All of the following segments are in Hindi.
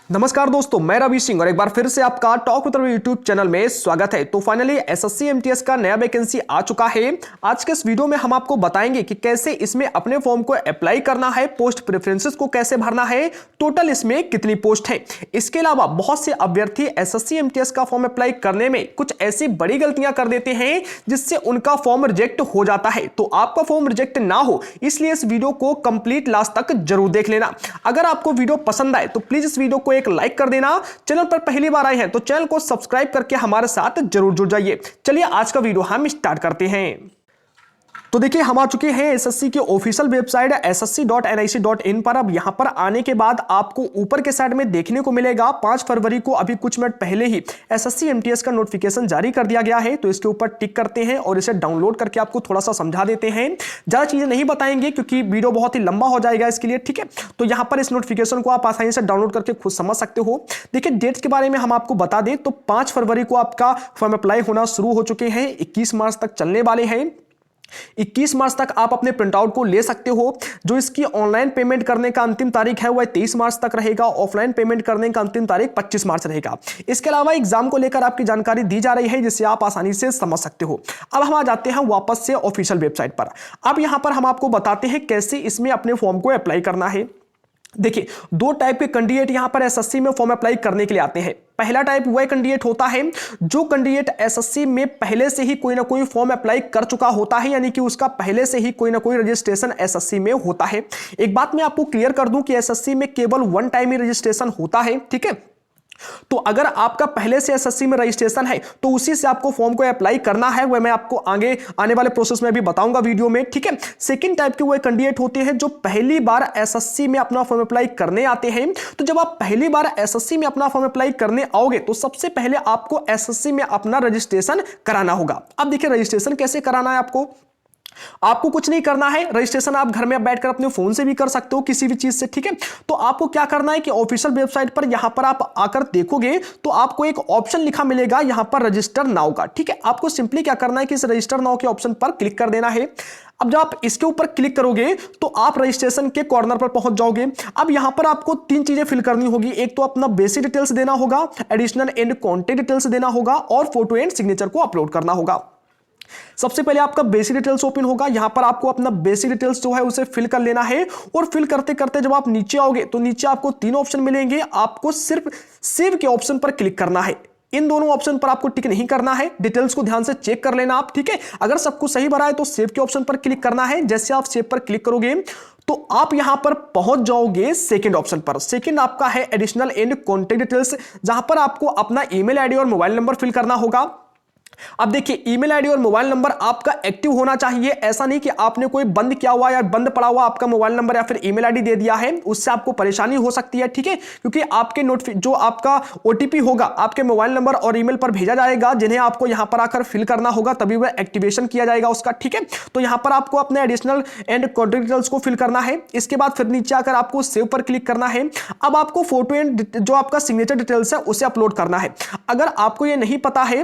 नमस्कार दोस्तों, मैं रवि सिंह और एक बार फिर से आपका talk with Ravi YouTube channel में स्वागत है। तो फाइनली एसएससी एमटीएस का नया वैकेंसी आ चुका है। आज के इस वीडियो में हम आपको बताएंगे कि कैसे इसमें अपने फॉर्म को अप्लाई करना है, पोस्ट प्रेफरेंसेस को कैसे भरना है, टोटल इसमें कितनी पोस्ट है। इसके अलावा बहुत से अभ्यर्थी एसएससी एमटीएस का फॉर्म अप्लाई करने में कुछ ऐसी बड़ी गलतियां कर देते हैं जिससे उनका फॉर्म रिजेक्ट हो जाता है। तो आपका फॉर्म रिजेक्ट ना हो इसलिए इस वीडियो को कंप्लीट लास्ट तक जरूर देख लेना। अगर आपको वीडियो पसंद आए तो प्लीज इस वीडियो को एक लाइक कर देना। चैनल पर पहली बार आए हैं तो चैनल को सब्सक्राइब करके हमारे साथ जरूर जुड़ जाइए। चलिए आज का वीडियो हम स्टार्ट करते हैं। तो देखिए, हम आ चुके हैं एसएससी की ऑफिशियल वेबसाइट ssc.nic.in पर। अब यहां पर आने के बाद आपको ऊपर के साइड में देखने को मिलेगा 5 फरवरी को अभी कुछ मिनट पहले ही एसएससी एमटीएस का नोटिफिकेशन जारी कर दिया गया है। तो इसके ऊपर टिक करते हैं और इसे डाउनलोड करके आपको थोड़ा सा समझा देते हैं। ज्यादा चीजें नहीं बताएंगे क्योंकि वीडियो बहुत ही लंबा हो जाएगा इसके लिए, ठीक है। तो यहां पर इस नोटिफिकेशन को आप आसानी से डाउनलोड करके खुद समझ सकते हो। देखिए, डेट्स के बारे में हम आपको बता दें तो 5 फरवरी को आपका फॉर्म अप्लाई होना शुरू हो चुके हैं, 21 मार्च तक चलने वाले हैं। 21 मार्च तक आप अपने प्रिंटआउट को ले सकते हो। जो इसकी ऑनलाइन पेमेंट करने का अंतिम तारीख है वह 23 मार्च तक रहेगा। ऑफलाइन पेमेंट करने का अंतिम तारीख 25 मार्च रहेगा। इसके अलावा एग्जाम को लेकर आपकी जानकारी दी जा रही है जिससे आप आसानी से समझ सकते हो। अब हम आ जाते हैं वापस से ऑफिशियल वेबसाइट पर। अब यहां पर हम आपको बताते हैं कैसे इसमें अपने फॉर्म को अप्लाई करना है। देखिए, दो टाइप के कैंडिडेट यहां पर एसएससी में फॉर्म अप्लाई करने के लिए आते हैं। पहला टाइप वह कैंडिडेट होता है जो कैंडिडेट एसएससी में पहले से ही कोई ना कोई फॉर्म अप्लाई कर चुका होता है, यानी कि उसका पहले से ही कोई ना कोई रजिस्ट्रेशन एसएससी में होता है। एक बात मैं आपको क्लियर कर दूं कि एसएससी में केवल वन टाइम ही रजिस्ट्रेशन होता है, ठीक है। तो अगर आपका पहले से एसएससी में रजिस्ट्रेशन है तो उसी से आपको फॉर्म को अप्लाई करना है। वह मैं आपको आगे आने वाले प्रोसेस में भी बताऊंगा वीडियो में, ठीक है। सेकंड टाइप के वो कैंडिडेट होते हैं जो पहली बार एसएससी में अपना फॉर्म अप्लाई करने आते हैं। तो जब आप पहली बार एसएससी में अपना फॉर्म अप्लाई करने आओगे तो सबसे पहले आपको एसएससी में अपना रजिस्ट्रेशन कराना होगा। अब देखिए, रजिस्ट्रेशन कैसे कराना है आपको कुछ नहीं करना है। रजिस्ट्रेशन आप घर में बैठकर अपने फोन से भी कर सकते हो, किसी भी चीज से, ठीक है। तो आपको क्या करना है कि ऑफिशियल वेबसाइट पर यहां पर आप आकर देखोगे तो आपको एक ऑप्शन लिखा मिलेगा यहां पर रजिस्टर नाउ का, ठीक है। आपको सिंपली क्या करना है कि इस रजिस्टर नाउ के ऑप्शन पर क्लिक कर देना है। अब जब आप इसके ऊपर क्लिक करोगे तो आप रजिस्ट्रेशन के कॉर्नर पर पहुंच जाओगे। अब यहां पर आपको 3 चीजें फिल करनी होगी। एक तो अपना बेसिक डिटेल्स देना होगा, एडिशनल एंड कॉन्टैक्ट डिटेल्स देना होगा और फोटो एंड सिग्नेचर को अपलोड करना होगा। सबसे पहले आपका बेसिक डिटेल्स ओपन होगा। यहां पर आपको अपना बेसिक डिटेल्स जो है उसे फिल कर लेना है और फिल करते करते जब आप नीचे आओगे तो नीचे आपको 3 ऑप्शन मिलेंगे। आपको सिर्फ सेव के ऑप्शन पर क्लिक करना है। इन दोनों ऑप्शन पर आपको टिक नहीं करना है। डिटेल्स को ध्यान से चेक कर लेना आप, ठीक है। अगर सब कुछ सही भरा है तो सेव के ऑप्शन पर क्लिक करना है। जैसे आप सेव पर क्लिक करोगे तो आप यहां पर पहुंच जाओगे सेकंड ऑप्शन पर। सेकंड आपका है एडिशनल एंड कॉन्टैक्ट डिटेल्स, जहां पर आपको अपना ईमेल आईडी और मोबाइल नंबर फिल करना होगा। अब देखिए, ईमेल आईडी और मोबाइल नंबर आपका एक्टिव होना चाहिए। ऐसा नहीं कि आपने कोई बंद किया हुआ या बंद पड़ा हुआ आपका मोबाइल नंबर या फिर ईमेल आईडी दे दिया है, उससे आपको परेशानी हो सकती है, ठीक है। क्योंकि आपके जो आपका ओटीपी होगा आपके मोबाइल नंबर और ईमेल पर भेजा जाएगा, जिन्हें आपको यहां पर आकर फिल करना होगा, तभी वह एक्टिवेशन किया जाएगा उसका, ठीक है। तो यहां पर आपको अपने एडिशनल एंड कॉन्टैक्ट डिटेल्स को फिल करना है। इसके बाद फिर नीचे आकर आपको सेव पर क्लिक करना है। अब आपको फोटो एंड जो आपका सिग्नेचर डिटेल्स है उसे अपलोड करना है। अगर आपको यह नहीं पता है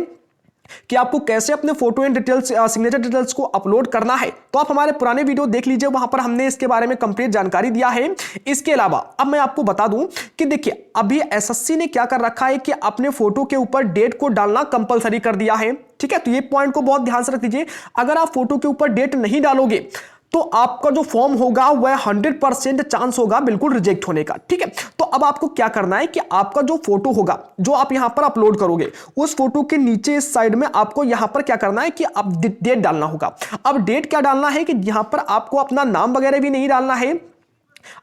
कि आपको कैसे अपने photo and details signature details को अपलोड करना है तो आप हमारे पुराने वीडियो देख लीजिए, वहां पर हमने इसके बारे में कंप्लीट जानकारी दिया है। इसके अलावा अब मैं आपको बता दूं कि देखिए, अभी एसएससी ने क्या कर रखा है कि अपने फोटो के ऊपर डेट को डालना कंपलसरी कर दिया है, ठीक है। तो ये पॉइंट को बहुत ध्यान से रख दीजिए। अगर आप फोटो के ऊपर डेट नहीं डालोगे तो आपका जो फॉर्म होगा वह 100% चांस होगा बिल्कुल रिजेक्ट होने का, ठीक है। तो अब आपको क्या करना है कि आपका जो फोटो होगा जो आप यहां पर अपलोड करोगे उस फोटो के नीचे इस साइड में आपको यहां पर क्या करना है कि अब डेट डालना होगा। अब डेट क्या डालना है कि यहां पर आपको अपना नाम वगैरह भी नहीं डालना है,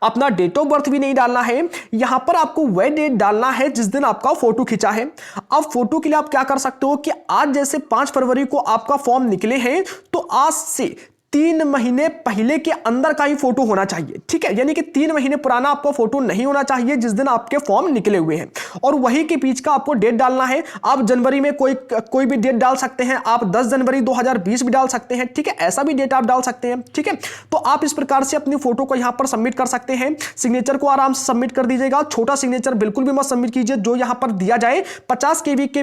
अपना डेट ऑफ बर्थ भी नहीं डालना है। यहां पर आपको वह डेट डालना है जिस दिन आपका फोटो खींचा है। अब फोटो के लिए आप क्या कर सकते हो कि आज जैसे 5 फरवरी को आपका फॉर्म निकले हैं तो आज से 3 महीने पहले के अंदर का ही फोटो होना चाहिए, ठीक है। यानी कि 3 महीने पुराना आपका फोटो नहीं होना चाहिए जिस दिन आपके फॉर्म निकले हुए हैं, और वही के बीच का आपको डेट डालना है। आप जनवरी में कोई भी डेट डाल सकते हैं, आप 10 जनवरी 2020 भी डाल सकते हैं, ठीक है। ऐसा भी डेट आप डाल सकते हैं, ठीक है। तो आप इस प्रकार से अपनी फोटो को यहां पर सबमिट कर सकते हैं। सिग्नेचर को आराम से सबमिट कर दीजिएगा। छोटा सिग्नेचर बिल्कुल भी मत सबमिट कीजिए। जो यहां पर दिया जाए 50 KB के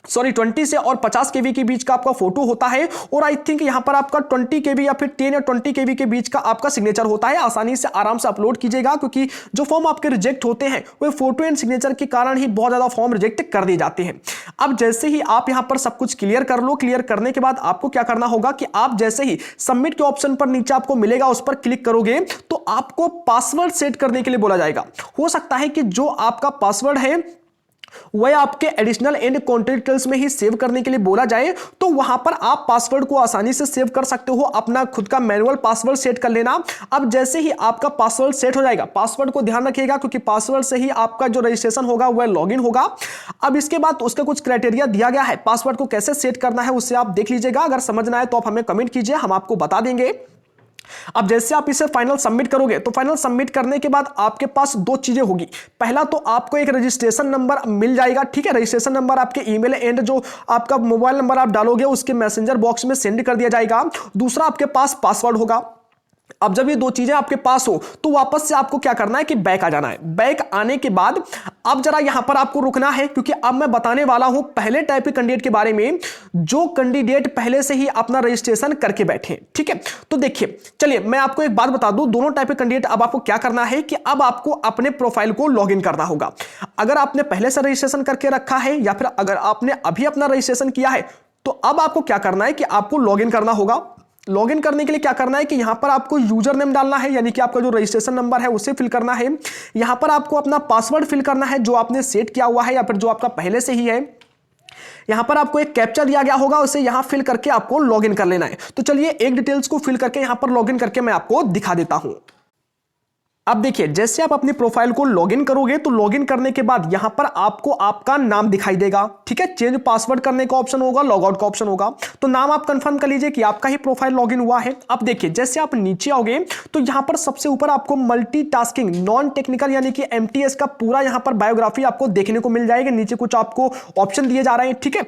सॉरी 20 से और 50 केबी के बीच का आपका फोटो होता है, और आई थिंक यहां पर आपका 20 केबी या फिर 10 या 20 केबी के बीच का आपका सिग्नेचर होता है। आसानी से आराम से अपलोड कीजिएगा, क्योंकि जो फॉर्म आपके रिजेक्ट होते हैं वो फोटो एंड सिग्नेचर के कारण ही बहुत ज्यादा फॉर्म रिजेक्ट कर दिए जाते हैं। अब जैसे ही आप यहां पर सब कुछ क्लियर कर लो, क्लियर करने के बाद आपको क्या करना होगा कि आप जैसे ही सबमिट के ऑप्शन पर नीचे आपको मिलेगा, उस पर क्लिक करोगे तो आपको पासवर्ड सेट करने के लिए बोला जाएगा। हो सकता है कि जो आपका पासवर्ड है वह आपके एडिशनल एंड कॉन्टैक्ट डिटेल्स में ही सेव करने के लिए बोला जाए, तो वहां पर आप पासवर्ड को आसानी से सेव कर सकते हो, अपना खुद का मैनुअल पासवर्ड सेट कर लेना। अब जैसे ही आपका पासवर्ड सेट हो जाएगा, पासवर्ड को ध्यान रखिएगा क्योंकि पासवर्ड से ही आपका जो रजिस्ट्रेशन होगा वह लॉगिन होगा। अब इसके बाद उसका कुछ क्राइटेरिया दिया गया है, पासवर्ड को कैसे सेट करना है उससे आप देख लीजिएगा। अगर समझना है तो आप हमें कमेंट कीजिए, हम आपको बता देंगे। अब जैसे आप इसे फाइनल सबमिट करोगे तो फाइनल सबमिट करने के बाद आपके पास दो चीजें होगी। पहला तो आपको एक रजिस्ट्रेशन नंबर मिल जाएगा, ठीक है। रजिस्ट्रेशन नंबर आपके ईमेल एंड जो आपका मोबाइल नंबर आप डालोगे उसके मैसेंजर बॉक्स में सेंड कर दिया जाएगा। दूसरा आपके पास पासवर्ड होगा। अब जब ये दो चीजें आपके पास हो तो वापस से आपको क्या करना है कि बैक आ जाना है। बैक आने के बाद अब जरा यहां पर आपको रुकना है, क्योंकि अब मैं बताने वाला हूं पहले टाइप के कैंडिडेट के बारे में, जो कैंडिडेट पहले से ही अपना रजिस्ट्रेशन करके बैठे, ठीक है। तो देखिए, चलिए मैं आपको एक बात बता दूं, दोनों टाइप के कैंडिडेट अब आपको क्या करना है कि अब आपको अपने प्रोफाइल को लॉगिन करना होगा। अगर आपने पहले से रजिस्ट्रेशन करके रखा है या फिर अगर आपने अभी अपना रजिस्ट्रेशन किया है, तो अब आपको क्या करना है कि आपको लॉगिन करना होगा। लॉगिन करने के लिए क्या करना है कि यहां पर आपको यूजर नेम डालना है, यानी कि आपका जो रजिस्ट्रेशन नंबर है उसे फिल करना है। यहां पर आपको अपना पासवर्ड फिल करना है जो आपने सेट किया हुआ है या फिर जो आपका पहले से ही है। यहां पर आपको एक कैप्चा दिया गया होगा, उसे यहां फिल करके आपको लॉगिन कर लेना है। तो चलिए एक डिटेल्स को फिल करके यहां पर लॉगिन करके मैं आपको दिखा देता हूं। अब देखिए, जैसे आप अपनी प्रोफाइल को लॉगिन करोगे तो लॉगिन करने के बाद यहां पर आपको आपका नाम दिखाई देगा, ठीक है। चेंज पासवर्ड करने का ऑप्शन होगा, लॉग आउट का ऑप्शन होगा। तो नाम आप कंफर्म कर लीजिए कि आपका ही प्रोफाइल लॉगिन हुआ है। अब देखिए, जैसे आप नीचे आओगे तो यहां पर सबसे ऊपर आपको मल्टीटास्किंग नॉन टेक्निकल यानी कि एमटीएस का पूरा यहां पर बायोग्राफी आपको देखने को मिल जाएगी। नीचे कुछ आपको ऑप्शन दिए जा रहे हैं, ठीक है।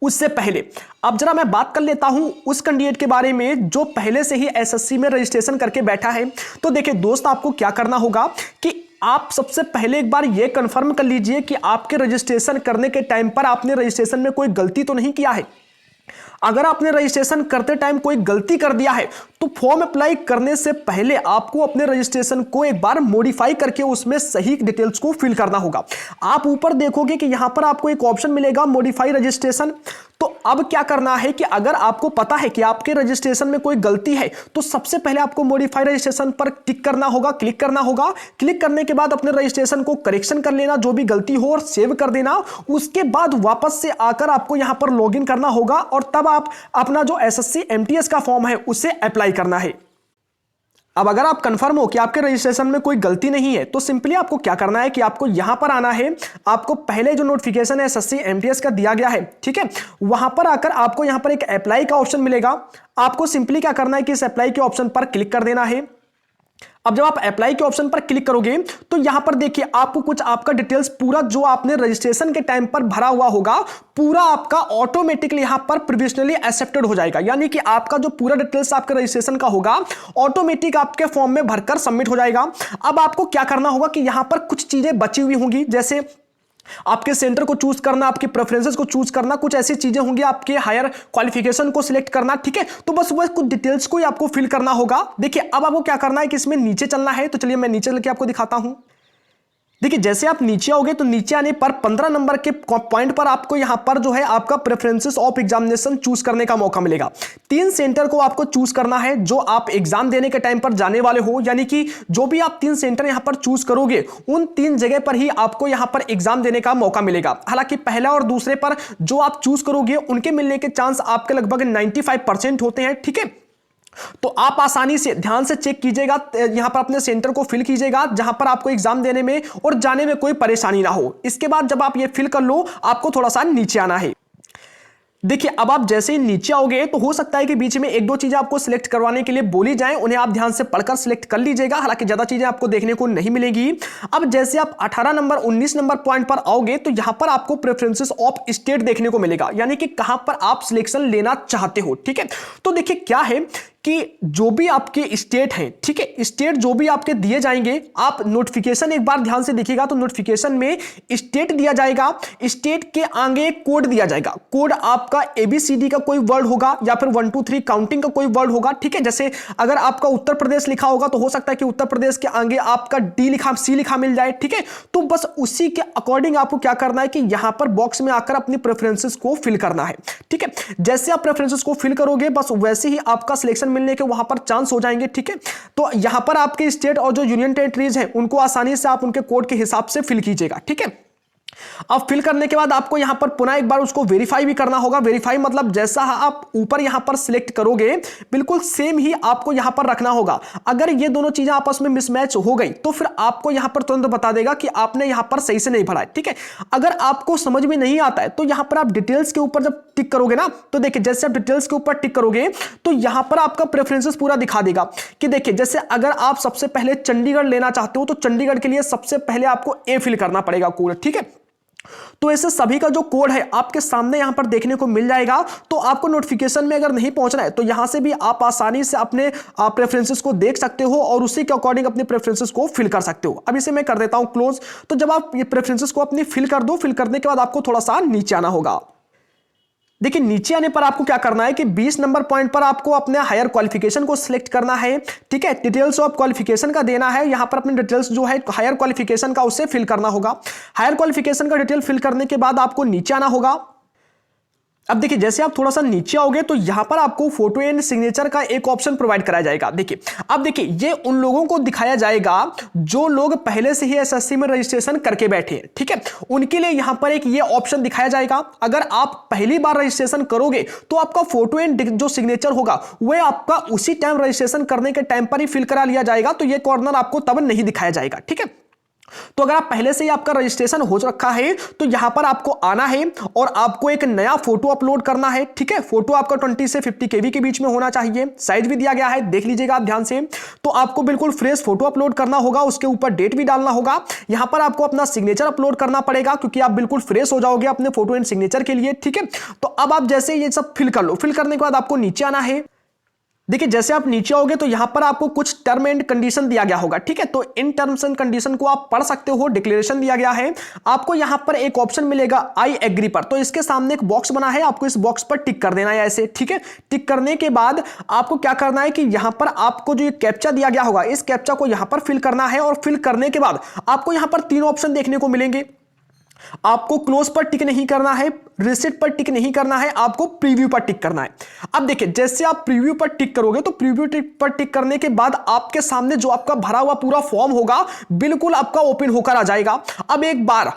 उससे पहले अब जरा मैं बात कर लेता हूं उस कैंडिडेट के बारे में जो पहले से ही एसएससी में रजिस्ट्रेशन करके बैठा है। तो देखिए दोस्त, आपको क्या करना होगा कि आप सबसे पहले एक बार यह कंफर्म कर लीजिए कि आपके रजिस्ट्रेशन करने के टाइम पर आपने रजिस्ट्रेशन में कोई गलती तो नहीं किया है। अगर आपने रजिस्ट्रेशन करते टाइम कोई गलती कर दिया है तो फॉर्म अप्लाई करने से पहले आपको अपने रजिस्ट्रेशन को एक बार मॉडिफाई करके उसमें सही डिटेल्स को फिल करना होगा। आप ऊपर देखोगे कि यहां पर आपको एक ऑप्शन मिलेगा मॉडिफाई रजिस्ट्रेशन। तो अब क्या करना है कि अगर आपको पता है कि आपके रजिस्ट्रेशन में कोई गलती है तो सबसे पहले आपको मॉडिफाई रजिस्ट्रेशन पर क्लिक करना होगा, क्लिक करना होगा। क्लिक करने के बाद अपने रजिस्ट्रेशन को करेक्शन कर लेना जो भी गलती हो और सेव कर देना। उसके बाद वापस से आकर आपको यहां पर लॉगिन करना होगा और तब आप अपना जो एसएससी एमटीएस का फॉर्म है उसे अप्लाई करना है। अब अगर आप कंफर्म हो कि आपके रजिस्ट्रेशन में कोई गलती नहीं है तो सिंपली आपको क्या करना है कि आपको यहां पर आना है। आपको पहले जो नोटिफिकेशन है एसएससी एमटीएस का दिया गया है, ठीक है, वहां पर आकर आपको यहां पर एक अप्लाई का ऑप्शन मिलेगा। आपको सिंपली क्या करना है कि इस अप्लाई के ऑप्शन पर क्लिक कर देना है। अब जब आप अप्लाई के ऑप्शन पर क्लिक करोगे तो यहां पर देखिए आपको कुछ आपका डिटेल्स पूरा जो आपने रजिस्ट्रेशन के टाइम पर भरा हुआ होगा पूरा आपका ऑटोमेटिकली यहां पर प्रोविजनली एक्सेप्टेड हो जाएगा। यानी कि आपका जो पूरा डिटेल्स आपके रजिस्ट्रेशन का होगा ऑटोमेटिक आपके फॉर्म में भरकर सबमिट हो जाएगा। अब आपको क्या करना होगा कि यहां पर कुछ चीजें बची हुई होंगी, जैसे आपके सेंटर को चूज करना, आपके प्रेफरेंसेस को चूज करना, कुछ ऐसी चीजें होंगी, आपके हायर क्वालिफिकेशन को सिलेक्ट करना, ठीक है। तो बस वो कुछ डिटेल्स को ही आपको फिल करना होगा। देखिए अब आपको क्या करना है कि इसमें नीचे चलना है। तो चलिए मैं नीचे चल के आपको दिखाता हूं। देखिए जैसे आप नीचे आओगे तो नीचे आने पर 15 नंबर के पॉइंट पर आपको यहां पर जो है आपका प्रेफरेंसेस ऑफ एग्जामिनेशन चूज करने का मौका मिलेगा। 3 सेंटर को आपको चूज करना है जो आप एग्जाम देने के टाइम पर जाने वाले हो, यानी कि जो भी आप 3 सेंटर यहां पर चूज करोगे उन 3 जगह पर ही आपको यहां पर एग्जाम देने का मौका मिलेगा। हालांकि पहला और दूसरे पर जो आप चूज करोगे उनके मिलने के चांस आपके लगभग 95% होते हैं, ठीक है। तो आप आसानी से ध्यान से चेक कीजिएगा, यहां पर अपने सेंटर को फिल कीजिएगा जहां पर आपको एग्जाम देने में और जाने में कोई परेशानी ना हो। इसके बाद जब आप ये फिल कर लो आपको थोड़ा सा नीचे आना है। देखिए अब आप जैसे ही नीचे आओगे तो हो सकता है कि बीच में एक दो चीजें आपको सिलेक्ट करवाने के लिए बोली जाएं, उन्हें आप ध्यान से पढ़कर सिलेक्ट कर लीजिएगा। हालांकि ज्यादा चीजें आपको देखने को नहीं मिलेगी। अब जैसे आप 18 नंबर 19 नंबर पॉइंट पर आओगे तो यहां पर आपको प्रेफरेंसेस ऑफ स्टेट देखने को मिलेगा, यानी कि कहां पर आप सिलेक्शन लेना चाहते हो, ठीक है। तो देखिए क्या है कि जो भी आपके स्टेट हैं, ठीक है, स्टेट जो भी आपके दिए जाएंगे, आप नोटिफिकेशन एक बार ध्यान से देखिएगा तो नोटिफिकेशन में स्टेट दिया जाएगा, स्टेट के आगे कोड दिया जाएगा। कोड आपका ABCD का कोई वर्ड होगा या फिर 1 2 3 काउंटिंग का कोई वर्ड होगा, ठीक है। जैसे अगर आपका उत्तर प्रदेश लिखा होगा तो हो सकता है कि उत्तर प्रदेश के आगे आपका C लिखा मिल जाए, ठीक है। तो बस उसी के अकॉर्डिंग आपको क्या करना है कि यहां पर बॉक्स में आकर अपनी प्रेफरेंसेस को फिल करना है, ठीक है। जैसे आप प्रेफरेंसेस को फिल करोगे बस वैसे ही आपका सिलेक्शन मिलने के वहां पर चांस हो जाएंगे, ठीक है। तो यहां पर आपके स्टेट और जो यूनियन टेरिटरीज हैं उनको आसानी से आप उनके कोड के हिसाब से फिल कीजिएगा, ठीक है। अब फिल करने के बाद आपको यहां पर पुनः एक बार उसको वेरीफाई भी करना होगा। वेरीफाई मतलब जैसा आप ऊपर यहां पर सिलेक्ट करोगे बिल्कुल सेम ही आपको यहां पर रखना होगा। अगर ये दोनों चीजें आपस में मिसमैच हो गई तो फिर आपको यहां पर तुरंत बता देगा कि आपने यहां पर सही से नहीं भरा है, ठीक है। अगर आपको समझ में नहीं आता है तो यहां पर आप डिटेल्स के ऊपर जब टिक करोगे ना, तो देखिए जैसे आप डिटेल्स के ऊपर टिक करोगे तो यहां पर आपका प्रेफरेंसेस पूरा दिखा देगा कि देखिए जैसे अगर आप सबसे पहले चंडीगढ़ लेना चाहते हो तो चंडीगढ़ के लिए सबसे पहले आपको A फिल करना पड़ेगा कोड, ठीक है। तो ऐसे सभी का जो कोड है आपके सामने यहां पर देखने को मिल जाएगा। तो आपको नोटिफिकेशन में अगर नहीं पहुंचना है तो यहां से भी आप आसानी से अपने प्रेफरेंसेस को देख सकते हो और उसी के अकॉर्डिंग अपने प्रेफरेंसेस को फिल कर सकते हो। अब इसे मैं कर देता हूं क्लोज। तो जब आप ये प्रेफरेंसेस को अपनी फिल कर दो, फिल करने के बाद आपको थोड़ा सा नीचे आना होगा। देखिए नीचे आने पर आपको क्या करना है कि 20 नंबर पॉइंट पर आपको अपने हायर क्वालिफिकेशन को सिलेक्ट करना है, ठीक है। डिटेल्स ऑफ क्वालिफिकेशन का देना है, यहां पर अपने डिटेल्स जो है हायर क्वालिफिकेशन का उसे फिल करना होगा। हायर क्वालिफिकेशन का डिटेल फिल करने के बाद आपको नीचे आना होगा। अब देखिए जैसे आप थोड़ा सा नीचे आओगे तो यहां पर आपको फोटो एंड सिग्नेचर का एक ऑप्शन प्रोवाइड कराया जाएगा। देखिए अब देखिए ये उन लोगों को दिखाया जाएगा जो लोग पहले से ही एसएससी में रजिस्ट्रेशन करके बैठे हैं, ठीक है। उनके लिए यहां पर एक ये ऑप्शन दिखाया जाएगा। अगर आप पहली बार रजिस्ट्रेशन करोगे तो आपका फोटो एंड जो सिग्नेचर होगा वह आपका उसी टाइम रजिस्ट्रेशन करने के टाइम पर ही फिल करा लिया जाएगा। तो ये कॉर्नर आपको तब नहीं दिखाया जाएगा, ठीक है। तो अगर आप पहले से ही आपका रजिस्ट्रेशन हो रखा है तो यहां पर आपको आना है और आपको एक नया फोटो अपलोड करना है, ठीक है। फोटो आपका 20 से 50 KB के बीच में होना चाहिए। साइज भी दिया गया है, देख लीजिएगा आप ध्यान से। तो आपको बिल्कुल फ्रेश फोटो अपलोड करना होगा, उसके ऊपर डेट भी डालना होगा। यहां पर आपको अपना सिग्नेचर अपलोड करना पड़ेगा क्योंकि आप बिल्कुल फ्रेश हो जाओगे अपने फोटो एंड सिग्नेचर के लिए, ठीक है। तो अब आप जैसे ये सब फिल कर लो, फिल करने के बाद आपको नीचे आना है। देखिए जैसे आप नीचे आओगे तो यहां पर आपको कुछ टर्म एंड कंडीशन दिया गया होगा, ठीक है। तो इन टर्म्स एंड कंडीशन को आप पढ़ सकते हो। डिक्लेरेशन दिया गया है, आपको यहां पर एक ऑप्शन मिलेगा आई एग्री पर। तो इसके सामने एक बॉक्स बना है, आपको इस बॉक्स पर टिक कर देना है ऐसे, ठीक है। टिक करने के बाद आपको क्या करना है कि यहां पर आपको जो ये कैप्चा दिया गया होगा इस कैप्चा को यहां पर फिल करना है। और फिल करने के बाद आपको यहां पर 3 ऑप्शन देखने को मिलेंगे। आपको क्लोज पर टिक नहीं करना है, रिसिट पर टिक नहीं करना है, आपको प्रीव्यू पर टिक करना है। अब देखिए जैसे आप प्रीव्यू पर टिक करोगे तो प्रीव्यू पर टिक करने के बाद आपके सामने जो आपका भरा हुआ पूरा फॉर्म होगा बिल्कुल आपका ओपन होकर आ जाएगा। अब एक बार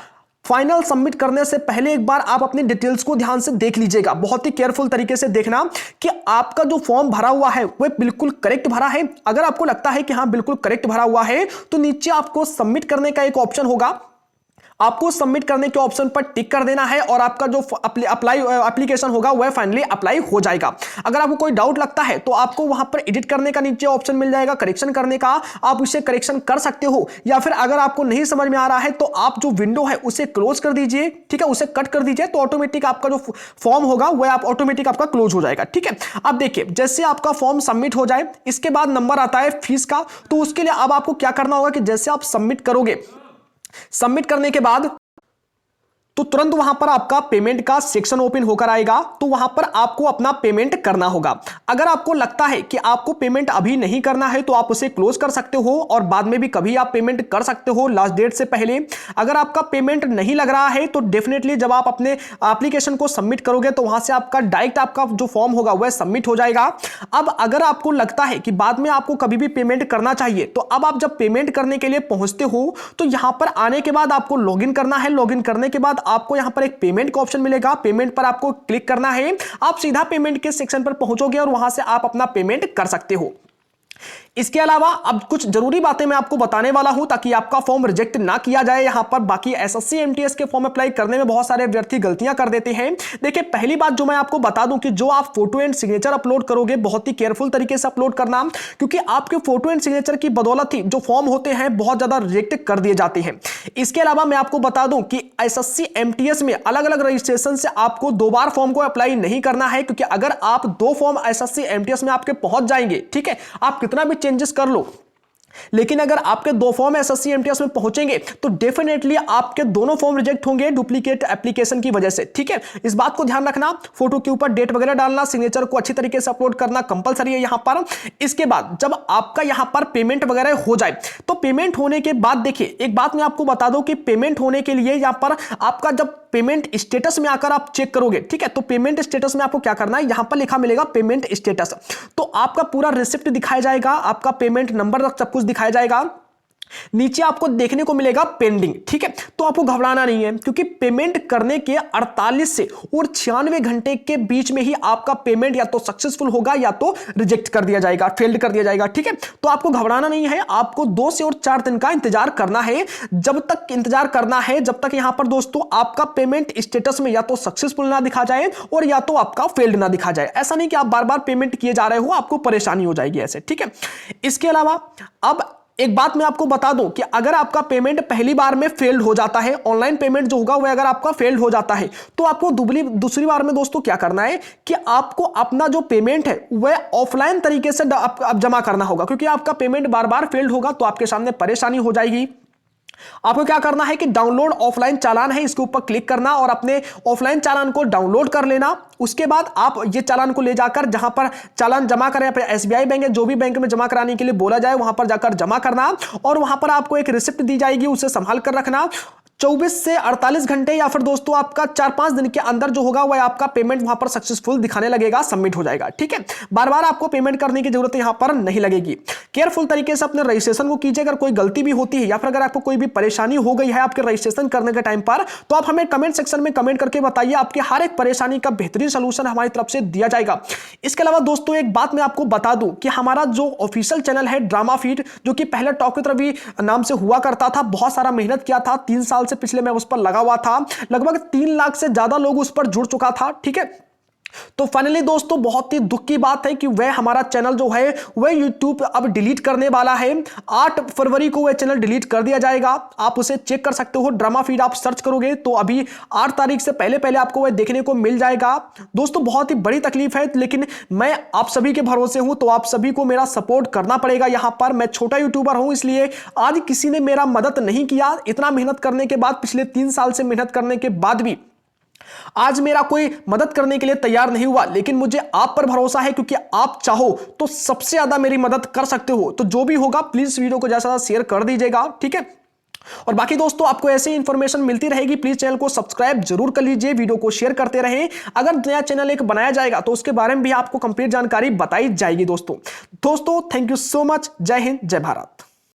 फाइनल सबमिट करने से पहले एक बार आप अपनी डिटेल्स को ध्यान से देख लीजिएगा। बहुत ही केयरफुल तरीके से देखना कि आपका जो फॉर्म भरा हुआ है वह बिल्कुल करेक्ट भरा है। अगर आपको लगता है कि हाँ बिल्कुल करेक्ट भरा हुआ है तो नीचे आपको सबमिट करने का एक ऑप्शन होगा, आपको सबमिट करने के ऑप्शन पर टिक कर देना है और आपका जो अप्लाई एप्लीकेशन होगा वह फाइनली अप्लाई हो जाएगा। अगर आपको कोई डाउट लगता है तो आपको वहां पर एडिट करने का नीचे ऑप्शन मिल जाएगा, करेक्शन करने का, आप उसे करेक्शन कर सकते हो। या फिर अगर आपको नहीं समझ में आ रहा है तो आप जो विंडो है उसे क्लोज कर दीजिए, ठीक है, उसे कट कर दीजिए तो ऑटोमेटिक आपका जो फॉर्म होगा वह आप ऑटोमेटिक आपका क्लोज हो जाएगा, ठीक है। अब देखिए जैसे आपका फॉर्म सबमिट हो जाए इसके बाद नंबर आता है फीस का। तो उसके लिए अब आपको क्या करना होगा कि जैसे आप सबमिट करोगे, सबमिट करने के बाद तो तुरंत वहां पर आपका पेमेंट का सेक्शन ओपन होकर आएगा। तो वहां पर आपको अपना पेमेंट करना होगा। अगर आपको लगता है कि आपको पेमेंट अभी नहीं करना है तो आप उसे क्लोज कर सकते हो और बाद में भी कभी आप पेमेंट कर सकते हो लास्ट डेट से पहले। अगर आपका पेमेंट नहीं लग रहा है तो डेफिनेटली जब आप अपने एप्लीकेशन को सबमिट करोगे तो वहां से आपका डायरेक्ट आपका जो फॉर्म होगा वह सबमिट हो जाएगा। अब अगर आपको लगता है कि बाद में आपको कभी भी पेमेंट करना चाहिए तो अब आप जब पेमेंट करने के लिए पहुंचते हो तो यहां पर आने के बाद आपको लॉगिन करना है। लॉगिन करने के बाद आपको यहां पर एक पेमेंट का ऑप्शन मिलेगा, पेमेंट पर आपको क्लिक करना है। आप सीधा पेमेंट के सेक्शन पर पहुंचोगे और वहां से आप अपना पेमेंट कर सकते हो। इसके अलावा अब कुछ जरूरी बातें मैं आपको बताने वाला हूं ताकि आपका फॉर्म रिजेक्ट ना किया जाए यहां पर। बाकी एसएससी एमटीएस के फॉर्म अप्लाई करने में बहुत सारे अभ्यर्थी गलतियां कर देते हैं। देखिए, पहली बात जो मैं आपको बता दूं कि जो आप फोटो एंड सिग्नेचर अपलोड करोगे बहुत ही केयरफुल तरीके से अपलोड करना, क्योंकि आपके फोटो एंड सिग्नेचर की बदौलत ही जो फॉर्म होते हैं बहुत ज्यादा रिजेक्ट कर दिए जाते हैं। इसके अलावा मैं आपको बता दूं कि एसएससी एमटीएस में अलग अलग रजिस्ट्रेशन से आपको दो बार फॉर्म को अप्लाई नहीं करना है, क्योंकि अगर आप दो फॉर्म एसएससी एमटीएस में आपके पहुंच जाएंगे, ठीक है, आप कितना भी चेंजेस कर लो, लेकिन अगर आपके दो फॉर्म एसएससी एमटीएस में पहुंचेंगे तो डेफिनेटली आपके दोनों फॉर्म रिजेक्ट होंगे डुप्लीकेट एप्लीकेशन की वजह से। ठीक है, इस बात को ध्यान रखना। फोटो के ऊपर डेट वगैरह डालना, सिग्नेचर को अच्छी तरीके से अपलोड करना कंपलसरी है यहां पर। इसके बाद जब आपका यहां पर पेमेंट वगैरह हो जाए तो पेमेंट होने के बाद देखिए, एक बात मैं आपको बता दूं कि पेमेंट होने के लिए यहां पर आपका जब पेमेंट स्टेटस में आकर आप चेक करोगे, ठीक है, तो पेमेंट स्टेटस में आपको क्या करना है, यहां पर लिखा मिलेगा पेमेंट स्टेटस। तो आपका पूरा रिसिप्ट दिखाया जाएगा, आपका पेमेंट नंबर सब कुछ दिखाया जाएगा, नीचे आपको देखने को मिलेगा पेंडिंग। ठीक है, तो आपको घबराना नहीं है, क्योंकि पेमेंट करने के 48 से और 96 घंटे के बीच में ही आपका पेमेंट या तो सक्सेसफुल होगा या तो रिजेक्ट कर दिया जाएगा, फेल्ड कर दिया जाएगा। ठीक है, तो आपको घबराना नहीं है, आपको 2 से और 4 दिन का इंतजार करना है। जब तक इंतजार करना है जब तक यहां पर दोस्तों आपका पेमेंट स्टेटस में या तो सक्सेसफुल ना दिखा जाए और या तो आपका फेल्ड ना दिखा जाए। ऐसा नहीं कि आप बार बार पेमेंट किए जा रहे हो, आपको परेशानी हो जाएगी ऐसे। ठीक है, इसके अलावा अब एक बात मैं आपको बता दूं कि अगर आपका पेमेंट पहली बार में फेल्ड हो जाता है, ऑनलाइन पेमेंट जो होगा वह अगर आपका फेल्ड हो जाता है, तो आपको दूसरी बार में दोस्तों क्या करना है कि आपको अपना जो पेमेंट है वह ऑफलाइन तरीके से जमा करना होगा, क्योंकि आपका पेमेंट बार बार फेल्ड होगा तो आपके सामने परेशानी हो जाएगी। आपको क्या करना है कि डाउनलोड ऑफलाइन चालान है, इसके ऊपर क्लिक करना और अपने ऑफलाइन चालान को डाउनलोड कर लेना। उसके बाद आप ये चालान को ले जाकर जहां पर चालान जमा करें, अपने एसबीआई बैंक है जो भी बैंक में जमा कराने के लिए बोला जाए वहां पर जाकर जमा करना, और वहां पर आपको एक रिसिप्ट दी जाएगी, उसे संभाल कर रखना। 24 से 48 घंटे या फिर दोस्तों आपका 4-5 दिन के अंदर जो होगा वह आपका पेमेंट वहां पर सक्सेसफुल दिखाने लगेगा, सबमिट हो जाएगा। ठीक है, बार बार आपको पेमेंट करने की जरूरत यहां पर नहीं लगेगी। केयरफुल तरीके से अपने रजिस्ट्रेशन को कीजिए। अगर कोई गलती भी होती है या फिर अगर आपको कोई भी परेशानी हो गई है आपके रजिस्ट्रेशन करने के टाइम पर, तो आप हमें कमेंट सेक्शन में कमेंट करके बताइए, आपके हर एक परेशानी का बेहतरीन सोल्यूशन हमारी तरफ से दिया जाएगा। इसके अलावा दोस्तों एक बात मैं आपको बता दूं कि हमारा जो ऑफिशियल चैनल है ड्रामा फीड, जो कि पहले टॉक विद रवि नाम से हुआ करता था, बहुत सारा मेहनत किया था, 3 साल से पिछले मैं उस पर लगा हुआ था, लगभग 3 लाख से ज्यादा लोग उस पर जुड़ चुका था। ठीक है, तो फाइनली दोस्तों बहुत ही दुख की बात है कि वह हमारा चैनल जो है वह YouTube अब डिलीट करने वाला है। 8 फरवरी को वह चैनल डिलीट कर दिया जाएगा। आप उसे चेक कर सकते हो, ड्रामा फीड आप सर्च करोगे तो अभी 8 तारीख से पहले आपको वह देखने को मिल जाएगा। दोस्तों बहुत ही बड़ी तकलीफ है, लेकिन मैं आप सभी के भरोसे हूं, तो आप सभी को मेरा सपोर्ट करना पड़ेगा। यहां पर मैं छोटा यूट्यूबर हूं, इसलिए आज किसी ने मेरा मदद नहीं किया। इतना मेहनत करने के बाद, पिछले 3 साल से मेहनत करने के बाद भी आज मेरा कोई मदद करने के लिए तैयार नहीं हुआ, लेकिन मुझे आप पर भरोसा है, क्योंकि आप चाहो तो सबसे ज्यादा मेरी मदद कर सकते हो। तो जो भी होगा प्लीज वीडियो को ज्यादा शेयर कर दीजिएगा। ठीक है, और बाकी दोस्तों आपको ऐसी इंफॉर्मेशन मिलती रहेगी, प्लीज चैनल को सब्सक्राइब जरूर कर लीजिए, वीडियो को शेयर करते रहें। अगर नया चैनल एक बनाया जाएगा तो उसके बारे में भी आपको कंप्लीट जानकारी बताई जाएगी। दोस्तों थैंक यू सो मच। जय हिंद, जय भारत।